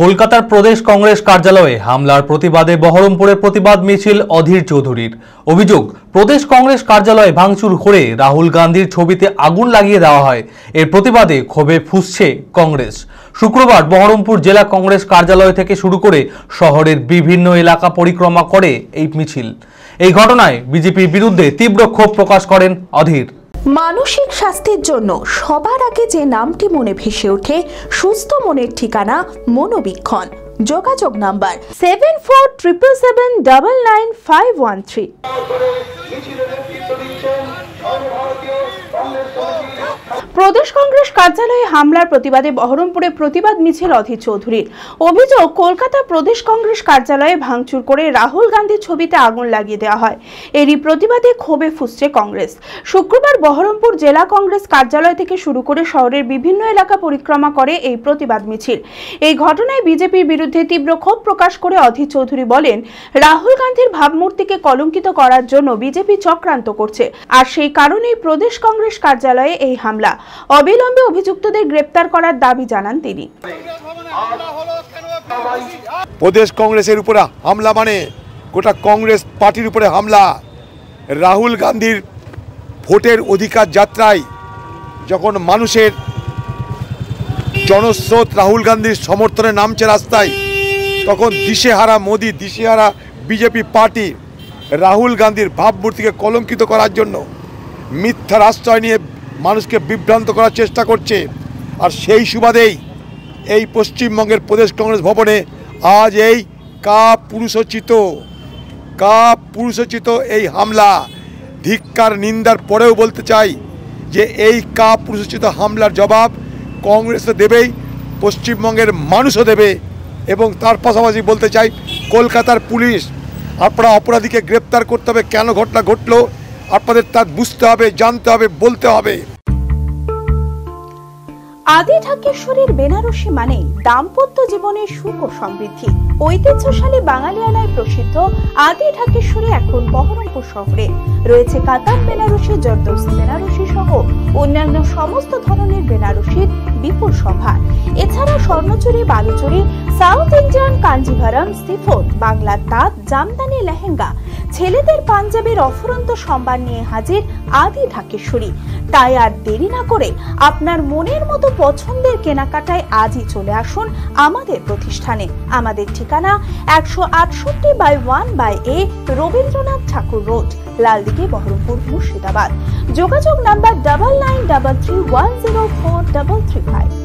কলকাতার প্রদেশ কংগ্রেস কার্যালয়ে হামলার প্রতিবাদে বহরমপুরের প্রতিবাদ মিছিল অধীর চৌধুরীর। অভিযোগ, প্রদেশ কংগ্রেস কার্যালয়ে ভাঙচুর করে রাহুল গান্ধীর ছবিতে আগুন লাগিয়ে দেওয়া হয়। এর প্রতিবাদে ক্ষোভে ফুঁসছে কংগ্রেস। শুক্রবার বহরমপুর জেলা কংগ্রেস কার্যালয় থেকে শুরু করে শহরের বিভিন্ন এলাকা পরিক্রমা করে এই মিছিল। এই ঘটনায় বিজেপির বিরুদ্ধে তীব্র ক্ষোভ প্রকাশ করেন অধীর। মানসিক স্বাস্থ্যের জন্য সবার আগে যে নামটি মনে ভেসে ওঠে, সুস্থ মনের ঠিকানা মনোবীক্ষণ। যোগাযোগ নাম্বার 7477799513। প্রদেশ কংগ্রেস কার্যালয়ে হামলার প্রতিবাদে বহরমপুরে প্রতিবাদ মিছিল অধীর চৌধুরীর। অভিযোগ, কলকাতা প্রদেশ কংগ্রেস কার্যালয়ে ভাঙচুর করে রাহুল গান্ধীর ছবিতে আগুন লাগিয়ে দেওয়া হয়। এরই প্রতিবাদে ক্ষোভে ফুঁসছে কংগ্রেস। শুক্রবার বহরমপুর জেলা কংগ্রেস কার্যালয় থেকে শুরু করে শহরের বিভিন্ন এলাকা পরিক্রমা করে এই প্রতিবাদ মিছিল। এই ঘটনায় বিজেপির বিরুদ্ধে তীব্র ক্ষোভ প্রকাশ করে অধীর চৌধুরী বলেন, রাহুল গান্ধীর ভাবমূর্তিকে কলঙ্কিত করার জন্য বিজেপি চক্রান্ত করছে, আর সেই কারণেই প্রদেশ কংগ্রেস কার্যালয়ে এই হামলা। অবিলম্বে অভিযুক্তদের গ্রেপ্তার করার দাবি জানান তিনি। প্রদেশ কংগ্রেসের উপরে হামলা মানে গোটা কংগ্রেস পার্টির উপরে হামলা। রাহুল গান্ধীর ভোটের অধিকার যাত্রায় যখন মানুষের জনস্রোত রাহুল গান্ধীর সমর্থনে নামছে রাস্তায়, তখন দিশেহারা মোদি, দিশেহারা বিজেপি পার্টি রাহুল গান্ধীর ভাবমূর্তিকে কলঙ্কিত করার জন্য মিথ্যার আশ্রয় নিয়ে মানুষকে বিভ্রান্ত করার চেষ্টা করছে। আর সেই সুবাদেই এই পশ্চিমবঙ্গের প্রদেশ কংগ্রেস ভবনে আজ এই পুরুষোচিত এই হামলা। ধিক্কার নিন্দার পরেও বলতে চাই যে এই পুরুষোচিত হামলার জবাব কংগ্রেসও দেবেই, পশ্চিমবঙ্গের মানুষও দেবে। এবং তার পাশাপাশি বলতে চাই, কলকাতার পুলিশ, আপনারা অপরাধীকে গ্রেপ্তার করতে হবে। কেন ঘটনা ঘটলো আপনাদের তা বুঝতে হবে, জানতে হবে, বলতে হবে। আদি ঢাকেশ্বরীর বেনারসি মানেই দাম্পত্য জীবনের সুখ ও সমৃদ্ধি। ঐতিহ্যশালী বাঙালিয়ানায় প্রসিদ্ধ আদি ঢাকেশ্বরী এখন বহরমপুর শহরে রয়েছে। কাতার বেনারসি, জরদৌসি বেনারসি সহ অন্যান্য সমস্ত ধরনের বেনারসির বিপুল সম্ভার। এছাড়া Swarnachuri, Baluchari, south Indian Kanjivaram, chiffon, বাংলার তাঁত, জামদানি, লেহেঙ্গা, ছেলেদের পাঞ্জাবের অফুরন্ত সম্ভার নিয়ে হাজির আদি ঢাকেশ্বরী। তাই আর দেরি না করে আপনার মনের মতো পছন্দের কেনাকাটায় আজই চলে আসুন আমাদের প্রতিষ্ঠানে। আমাদের ঠিকানা 168/1/A রবীন্দ্রনাথ ঠাকুর রোড, লালদিঘি, বহরমপুর, মুর্শিদাবাদ। যোগাযোগ নাম্বার 9933104335।